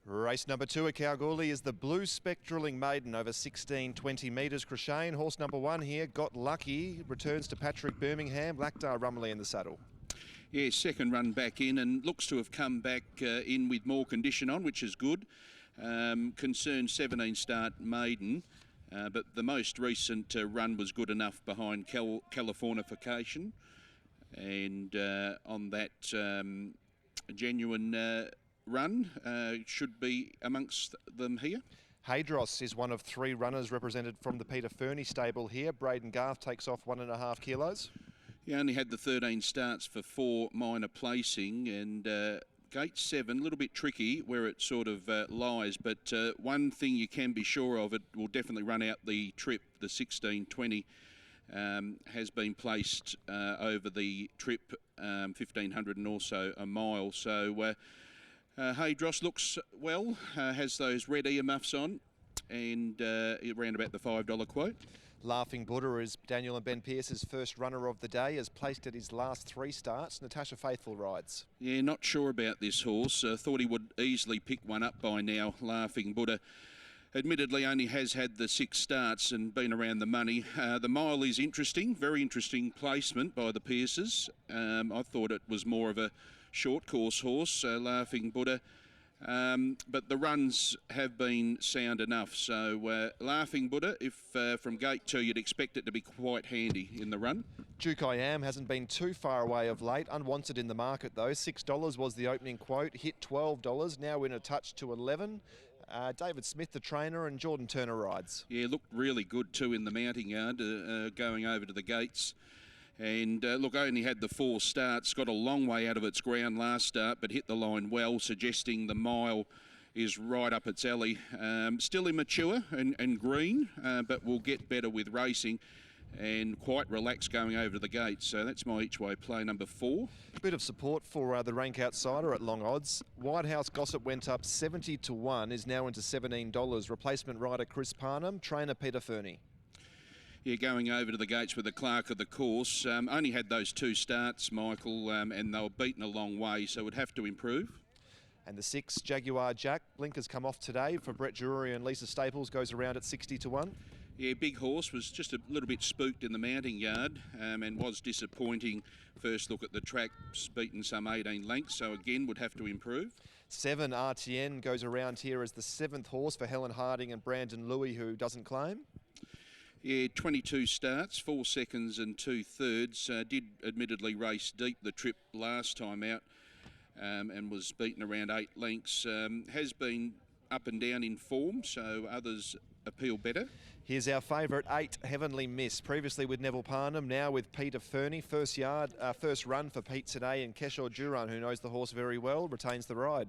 Race number 2 at Kalgoorlie is the Blue Spec Drilling Maiden over 16-20 metres. Crochane, horse number 1 here, Got Lucky, returns to Patrick Birmingham. Blackdar Rumley in the saddle. Yeah, second run back in and looks to have come back in with more condition on, which is good. Concerned 17 start maiden, but the most recent run was good enough behind Californification. And on that genuine run should be amongst them here. Hadros is one of 3 runners represented from the Peter Fernie stable here. Braden Garth takes off 1.5 kilos. He only had the 13 starts for 4 minor placing, and gate 7, a little bit tricky where it sort of lies, but one thing you can be sure of, it will definitely run out the trip. The 16-20 has been placed over the trip, 1,500 and also a mile. So Hadros looks well, has those red earmuffs on, and around about the $5 quote. Laughing Buddha is Daniel and Ben Pearce's first runner of the day, has placed at his last 3 starts. Natasha Faithfull rides. Yeah, not sure about this horse. Thought he would easily pick one up by now. Laughing Buddha admittedly only has had the 6 starts and been around the money. The mile is interesting, very interesting placement by the Pearces. I thought it was more of a short course horse, Laughing Buddha. But the runs have been sound enough. So Laughing Buddha, if from gate 2, you'd expect it to be quite handy in the run. Duke I Am hasn't been too far away of late. Unwanted in the market though. $6 was the opening quote. Hit $12. Now in a touch to 11. David Smith, the trainer, and Jordan Turner rides. Yeah, looked really good too in the mounting yard, going over to the gates. And look, only had the 4 starts, got a long way out of its ground last start, but hit the line well, suggesting the mile is right up its alley. Still immature and green, but will get better with racing, and quite relaxed going over to the gate. So that's my each way play number 4. Bit of support for the rank outsider at long odds. White House Gossip went up 70 to 1, is now into $17. Replacement rider Chris Parnham, trainer Peter Fernie. Yeah, going over to the gates with the clerk of the course. Only had those 2 starts, Michael, and they were beaten a long way, so would have to improve. And the 6, Jaguar Jack, blinkers come off today for Brett Drury and Lisa Staples, goes around at 60 to 1. Yeah, big horse, was just a little bit spooked in the mounting yard, and was disappointing. First look at the track, beaten some 18 lengths, so again would have to improve. 7, RTN, goes around here as the 7th horse for Helen Harding and Brandon Louis, who doesn't claim. Yeah, 22 starts, 4 seconds and 2/3. Did admittedly race deep the trip last time out, and was beaten around 8 lengths. Has been up and down in form, so others appeal better. Here's our favourite, 8, Heavenly Miss. Previously with Neville Parnham, now with Peter Fernie. First run for Pete today, and Keshore Duran, who knows the horse very well, retains the ride.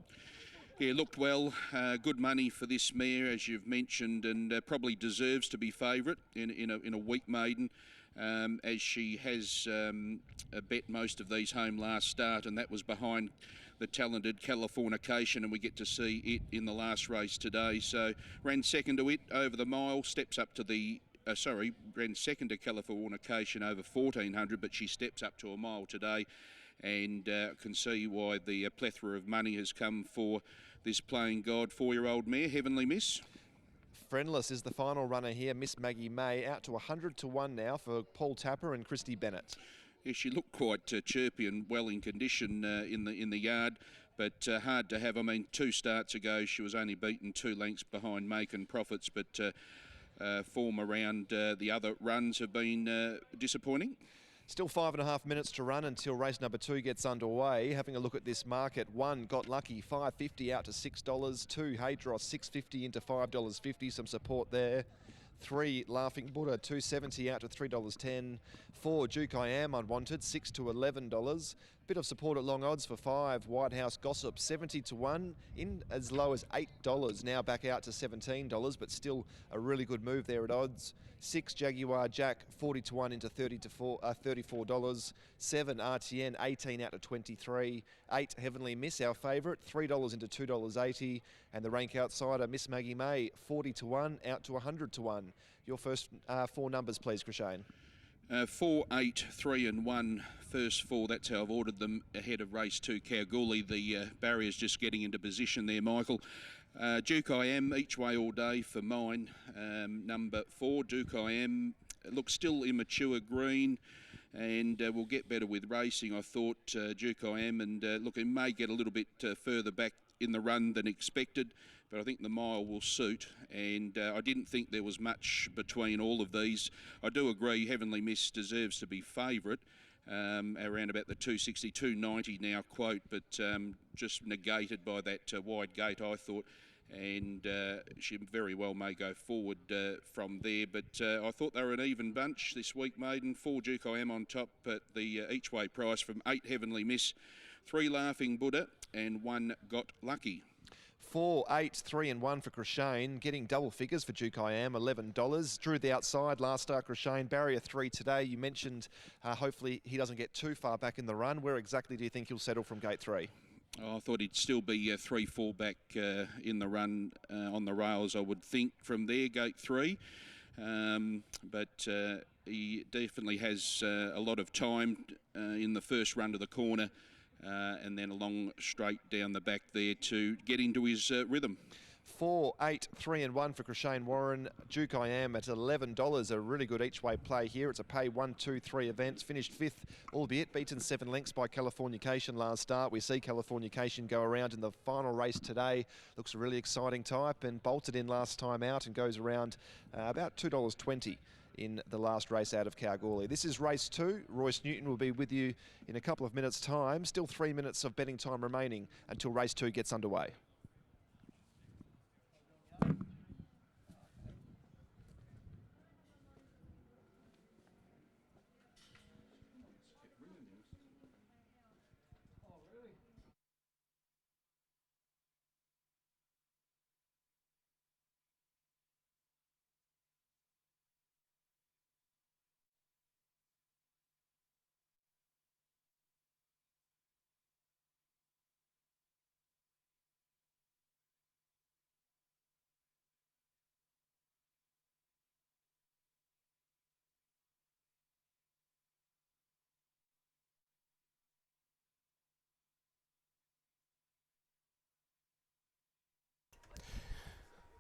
Yeah, looked well. Good money for this mare, as you've mentioned, and probably deserves to be favourite in a weak maiden, as she has bet most of these home last start, and that was behind the talented Californication, and we get to see it in the last race today. So ran second to it over the mile, steps up to the ran second to Californication over 1,400, but she steps up to a mile today, and can see why the plethora of money has come for this playing God 4-year-old mare, Heavenly Miss. Friendless is the final runner here, Miss Maggie May, out to 100 to 1 now for Paul Tapper and Christy Bennett. Yeah, she looked quite chirpy and well in condition in the yard, but hard to have. I mean, 2 starts ago she was only beaten 2 lengths behind Making Profits, but form around the other runs have been disappointing. Still 5.5 minutes to run until race number 2 gets underway. Having a look at this market, 1, Got Lucky, $5.50 out to $6. 2, Hadros, $6.50 into $5.50, some support there. 3, Laughing Buddha, $2.70 out to $3.10. 4, Duke I Am, unwanted, $6 to $11. Bit of support at long odds for 5, White House Gossip, 70 to 1, in as low as $8, now back out to $17, but still a really good move there at odds. 6, Jaguar Jack, 40 to 1 into $34. 7, RTN, 18 out to 23. 8, Heavenly Miss, our favourite, $3 into $2.80. And the rank outsider, Miss Maggie May, 40 to 1 out to 100 to 1. Your first 4 numbers, please, Crochane. 4, 8, 3 and 1, first 4, that's how I've ordered them ahead of race 2 Kalgoorlie. The barrier's just getting into position there, Michael. Duke I Am, each way all day for mine. Number 4, Duke I Am, looks still immature green, and will get better with racing, I thought, Duke I Am. And look, it may get a little bit further back in the run than expected, but I think the mile will suit. And I didn't think there was much between all of these. I do agree Heavenly Miss deserves to be favourite. Around about the 260, 290 now quote, but just negated by that wide gate, I thought, and she very well may go forward from there. But I thought they were an even bunch this week, maiden. 4 Duke I Am on top at the each way price from 8 Heavenly Miss, 3 Laughing Buddha, and 1 Got Lucky. 4, 8, 3 and 1 for Crashane, getting double figures for Duke I Am, $11. Drew the outside last start, Crashane, barrier 3 today. You mentioned hopefully he doesn't get too far back in the run. Where exactly do you think he'll settle from gate 3? Oh, I thought he'd still be 3-4 back in the run on the rails, I would think, from there, gate 3. But he definitely has a lot of time in the first run to the corner. And then along straight down the back there to get into his rhythm. 4, 8, 3 and 1 for Crashane Warren. Duke I Am at $11. A really good each way play here. It's a pay 1, 2, 3 events. Finished 5th, albeit beaten 7 lengths by Californication last start. We see Californication go around in the final race today. Looks a really exciting type and bolted in last time out and goes around about $2.20. In the last race out of Kalgoorlie. This is race 2. Royce Newton will be with you in a couple of minutes' time. Still 3 minutes of betting time remaining until race 2 gets underway.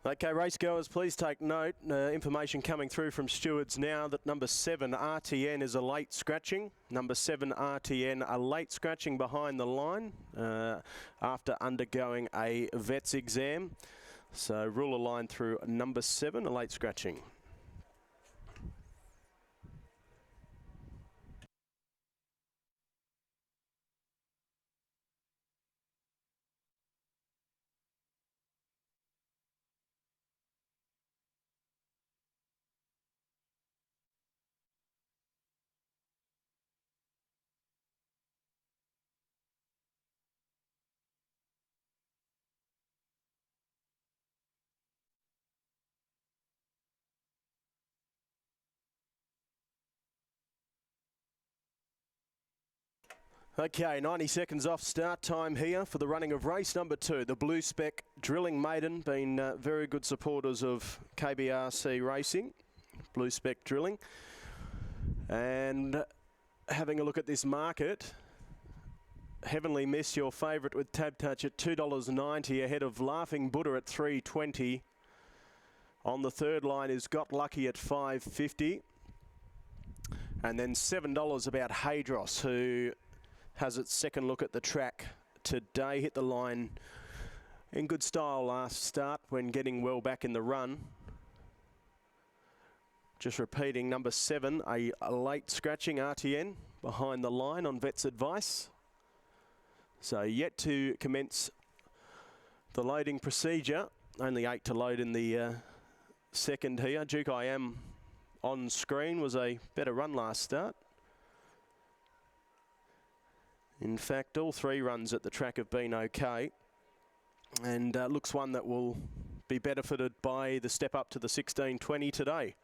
Okay, racegoers, please take note. Information coming through from stewards now that number 7 RTN is a late scratching. Number 7 RTN a late scratching behind the line after undergoing a vet's exam. So rule a line through number 7, a late scratching. Okay, 90 seconds off start time here for the running of race number 2. The Blue Spec Drilling Maiden, been very good supporters of KBRC Racing, Blue Spec Drilling. And having a look at this market, Heavenly Miss, your favourite with Tab Touch at $2.90 ahead of Laughing Buddha at $3.20. On the third line is Got Lucky at $5.50. And then $7 about Hadros, who has its second look at the track today. Hit the line in good style last start when getting well back in the run. Just repeating, number 7, a late scratching RTN behind the line on vet's advice. So yet to commence the loading procedure. Only 8 to load in the second here. Duke I Am on screen was a better run last start. In fact, all 3 runs at the track have been okay, and looks one that will be benefited by the step up to the 16.20 today.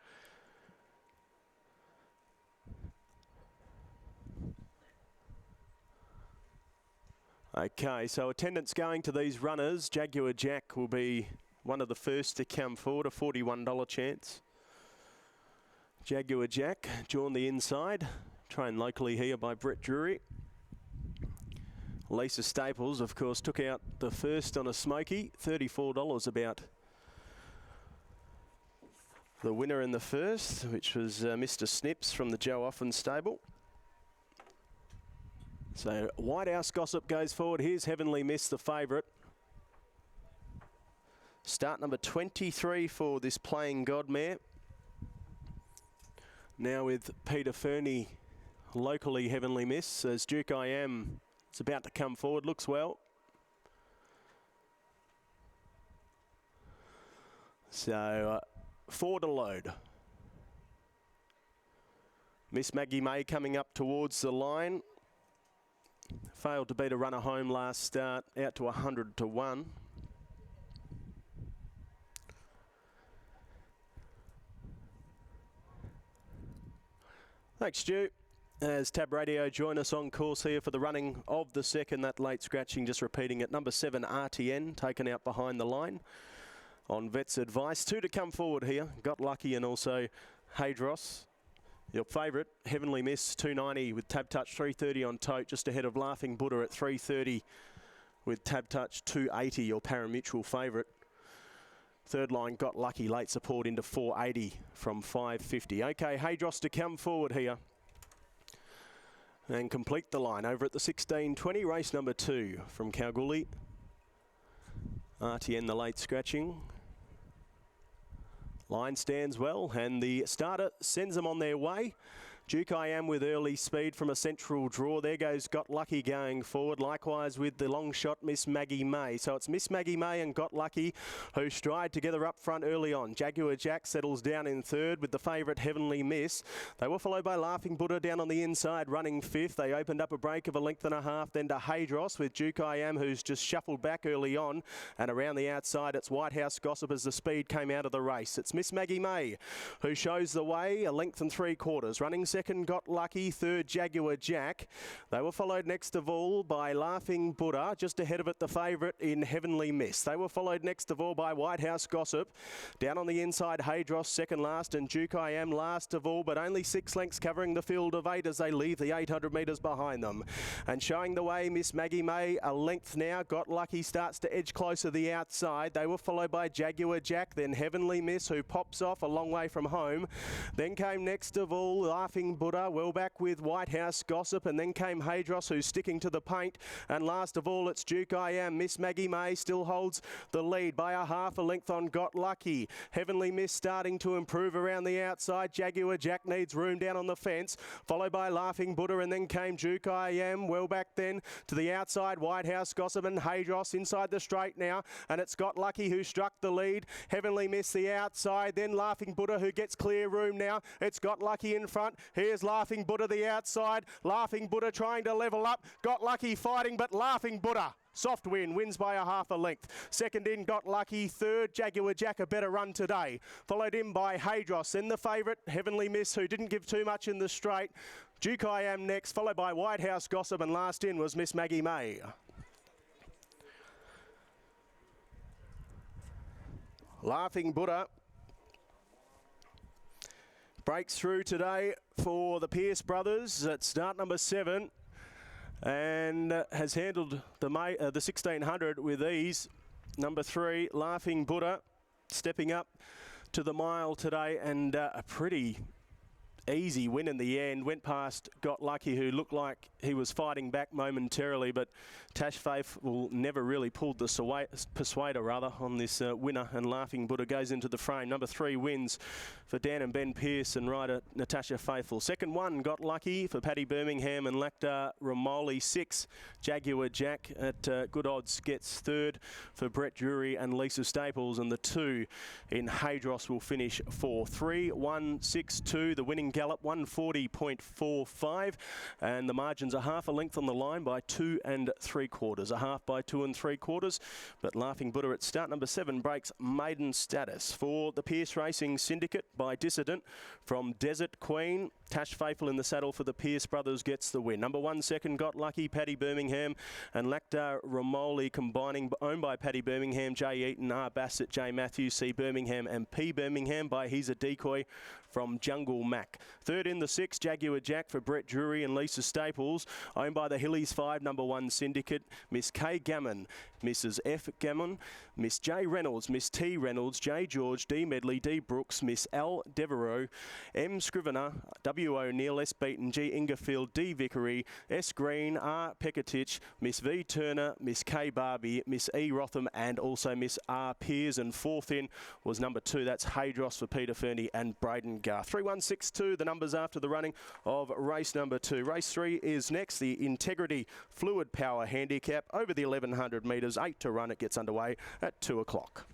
Okay, so attendance going to these runners. Jaguar Jack will be one of the first to come forward, a $41 chance. Jaguar Jack, drawn the inside, trained locally here by Brett Drury. Lisa Staples, of course, took out the first on a smoky, $34 about the winner in the first, which was Mr. Snips from the Joe Offen stable. So White House Gossip goes forward. Here's Heavenly Miss, the favourite. Start number 23 for this Playing God mare. Now with Peter Fernie, locally Heavenly Miss, as Duke I Am is about to come forward, looks well. So 4 to load. Miss Maggie May coming up towards the line. Failed to beat a runner home last start, out to 100 to 1. Thanks, Stu. As Tab Radio join us on course here for the running of the second, that late scratching, just repeating it. Number 7, RTN, taken out behind the line on Vet's advice. 2 to come forward here. Got Lucky and also Hadros. Your favourite, Heavenly Miss, 290 with Tab Touch, 330 on tote, just ahead of Laughing Buddha at 330 with Tab Touch, 280, your parimutuel favourite. Third line, Got Lucky, late support into 480 from 550. Okay, Hadros to come forward here and complete the line over at the 16:20, race number 2 from Kalgoorlie. RTN, the late scratching. Line stands well, and the starter sends them on their way. Duke I Am with early speed from a central draw. There goes Got Lucky going forward. Likewise with the long shot, Miss Maggie May. So it's Miss Maggie May and Got Lucky who stride together up front early on. Jaguar Jack settles down in third with the favourite Heavenly Miss. They were followed by Laughing Buddha down on the inside, running fifth. They opened up a break of a length and a half, then to Hadros with Duke I Am, who's just shuffled back early on. And around the outside, it's White House Gossip as the speed came out of the race. It's Miss Maggie May who shows the way, a length and 3/4. Running second, Got Lucky, third Jaguar Jack. They were followed next of all by Laughing Buddha, just ahead of it the favourite in Heavenly Miss. They were followed next of all by White House Gossip. Down on the inside, Hadros second last and Duke I Am last of all, but only 6 lengths covering the field of 8 as they leave the 800 metres behind them. And showing the way, Miss Maggie May, a length now. Got Lucky starts to edge closer the outside. They were followed by Jaguar Jack, then Heavenly Miss, who pops off a long way from home. Then came next of all Laughing Buddha, well back with White House Gossip, and then came Hadros, who's sticking to the paint. And last of all, it's Duke I Am. Miss Maggie May still holds the lead by a half a length on Got Lucky. Heavenly Miss starting to improve around the outside. Jaguar Jack needs room down on the fence, followed by Laughing Buddha, and then came Duke I Am. Well back then to the outside, White House Gossip and Hadros inside the straight now, and it's Got Lucky who struck the lead. Heavenly Miss the outside, then Laughing Buddha who gets clear room now. It's Got Lucky in front. Here's Laughing Buddha the outside. Laughing Buddha trying to level up. Got Lucky fighting, but Laughing Buddha, soft win, wins by a half a length. Second in, Got Lucky. Third, Jaguar Jack, a better run today. Followed in by Hadros. Then the favourite, Heavenly Miss, who didn't give too much in the straight. Duke I Am next, followed by White House Gossip, and last in was Miss Maggie May. Laughing Buddha breaks through today for the Pearce brothers at start number 7 and has handled the 1600 with ease. Number 3, Laughing Buddha, stepping up to the mile today, and a pretty easy win in the end. Went past Got Lucky, who looked like he was fighting back momentarily, but Tash Faithfull never really pulled the persuader rather on this winner, and Laughing Buddha goes into the frame. Number 3 wins for Dan Ben Pearce and rider Natasha Faithfull. Second one, Got Lucky for Paddy Birmingham and Lacta Ramoli. 6, Jaguar Jack at good odds gets third for Brett Drury and Lisa Staples, and the 2 in Hadros will finish 4. 3, 1, 6, 2, the winning gallop, 140.45, and the margins are half a length on the line by 2 3/4, a half by 2 3/4, but Laughing Buddha at start number 7 breaks maiden status for the Pearce Racing Syndicate by Dissident from Desert Queen Tash Faithfull in the saddle for the Pearce brothers gets the win. Number 1 second, Got Lucky, Paddy Birmingham and Lactar Romoli combining, owned by Paddy Birmingham, J Eaton, R Bassett, J Matthews, C Birmingham and P Birmingham by He's a Decoy from Jungle Mac. Third in the 6, Jaguar Jack for Brett Drury and Lisa Staples, owned by the Hillies 5, number 1 Syndicate, Miss K Gammon, Mrs F Gammon, Miss J Reynolds, Miss T Reynolds, J George, D Medley, D Brooks, Miss L Devereaux, M Scrivener, W O'Neill, S Beaton, G Ingerfield, D Vickery, S Green, R Pekatich, Miss V Turner, Miss K Barbie, Miss E Rotham and also Miss R Pears. And fourth in was number 2, that's Haydros for Peter Fernie and Braden Garth. 3162, the numbers after the running of race number 2. Race 3 is next, the Integrity Fluid Power Handicap over the 1100 metres, 8 to run. It gets underway at 2 o'clock.